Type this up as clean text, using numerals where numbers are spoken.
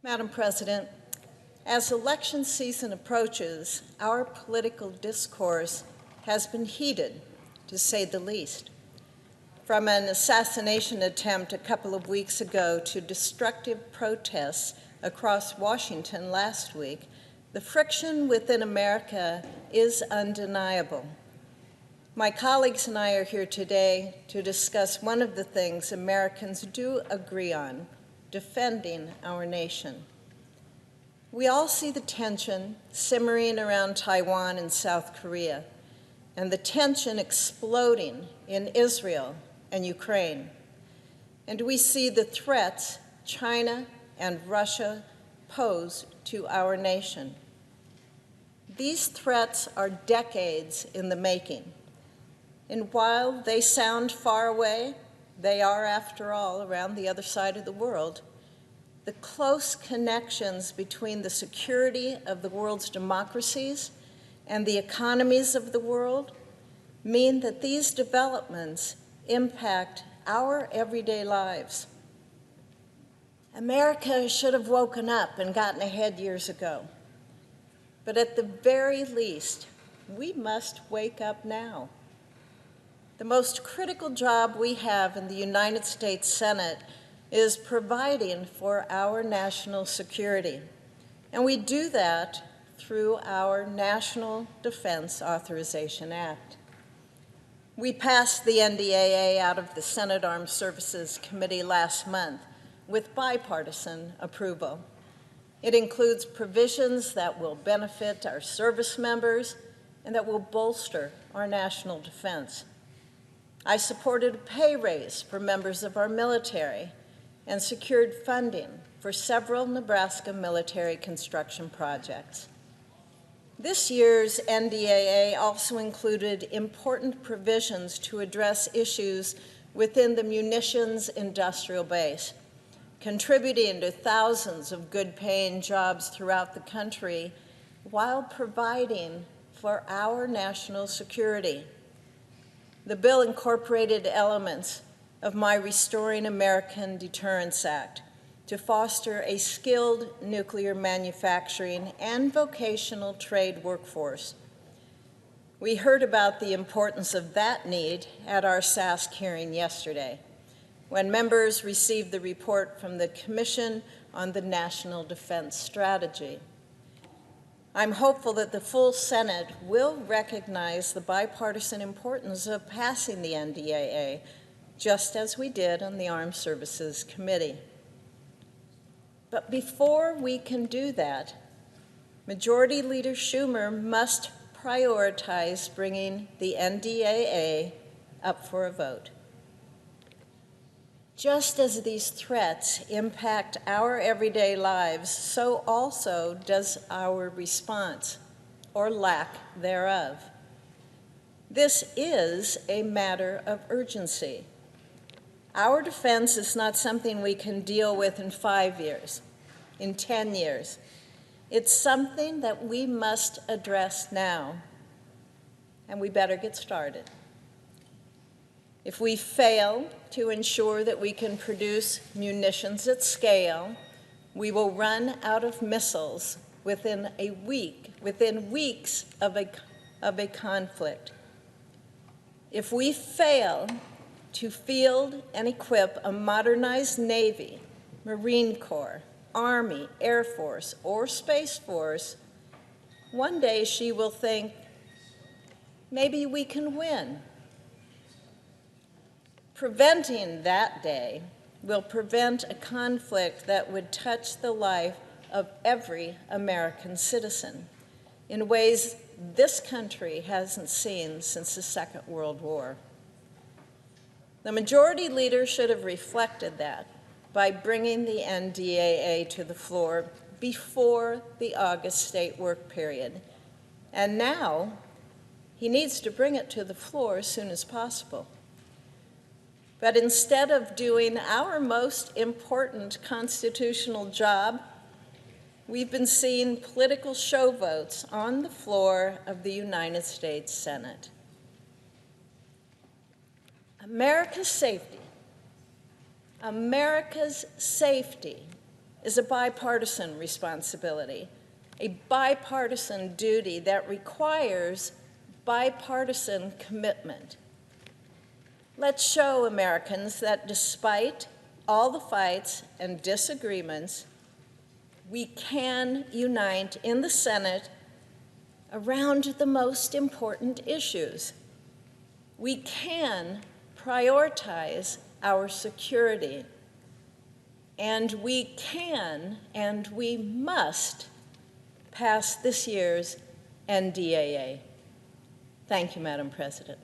Madam President, as election season approaches, our political discourse has been heated, to say the least. From an assassination attempt a couple of weeks ago to destructive protests across Washington last week, the friction within America is undeniable. My colleagues and I are here today to discuss one of the things Americans do agree on: defending our nation. We all see the tension simmering around Taiwan and South Korea, and the tension exploding in Israel and Ukraine. And we see the threats China and Russia pose to our nation. These threats are decades in the making. And while they sound far away, they are, after all, around the other side of the world. The close connections between the security of the world's democracies and the economies of the world mean that these developments impact our everyday lives. America should have woken up and gotten ahead years ago. But at the very least, we must wake up now. The most critical job we have in the United States Senate is providing for our national security. And we do that through our National Defense Authorization Act. We passed the NDAA out of the Senate Armed Services Committee last month with bipartisan approval. It includes provisions that will benefit our service members and that will bolster our national defense. I supported a pay raise for members of our military and secured funding for several Nebraska military construction projects. This year's NDAA also included important provisions to address issues within the munitions industrial base, contributing to thousands of good-paying jobs throughout the country while providing for our national security. The bill incorporated elements of my Restoring American Deterrence Act to foster a skilled nuclear manufacturing and vocational trade workforce. We heard about the importance of that need at our SASC hearing yesterday, when members received the report from the Commission on the National Defense Strategy. I'm hopeful that the full Senate will recognize the bipartisan importance of passing the NDAA, just as we did on the Armed Services Committee. But before we can do that, Majority Leader Schumer must prioritize bringing the NDAA up for a vote. Just as these threats impact our everyday lives, so also does our response, or lack thereof. This is a matter of urgency. Our defense is not something we can deal with in 5 years, in 10 years. It's something that we must address now, and we better get started. If we fail to ensure that we can produce munitions at scale, we will run out of missiles within weeks of a conflict. If we fail to field and equip a modernized Navy, Marine Corps, Army, Air Force, or Space Force, one day she will think, maybe we can win. Preventing that day will prevent a conflict that would touch the life of every American citizen in ways this country hasn't seen since the Second World War. The majority leader should have reflected that by bringing the NDAA to the floor before the August state work period. And now, he needs to bring it to the floor as soon as possible. But instead of doing our most important constitutional job, we've been seeing political show votes on the floor of the United States Senate. America's safety is a bipartisan responsibility, a bipartisan duty that requires bipartisan commitment. Let's show Americans that despite all the fights and disagreements, we can unite in the Senate around the most important issues. We can prioritize our security, and we can and we must pass this year's NDAA. Thank you, Madam President.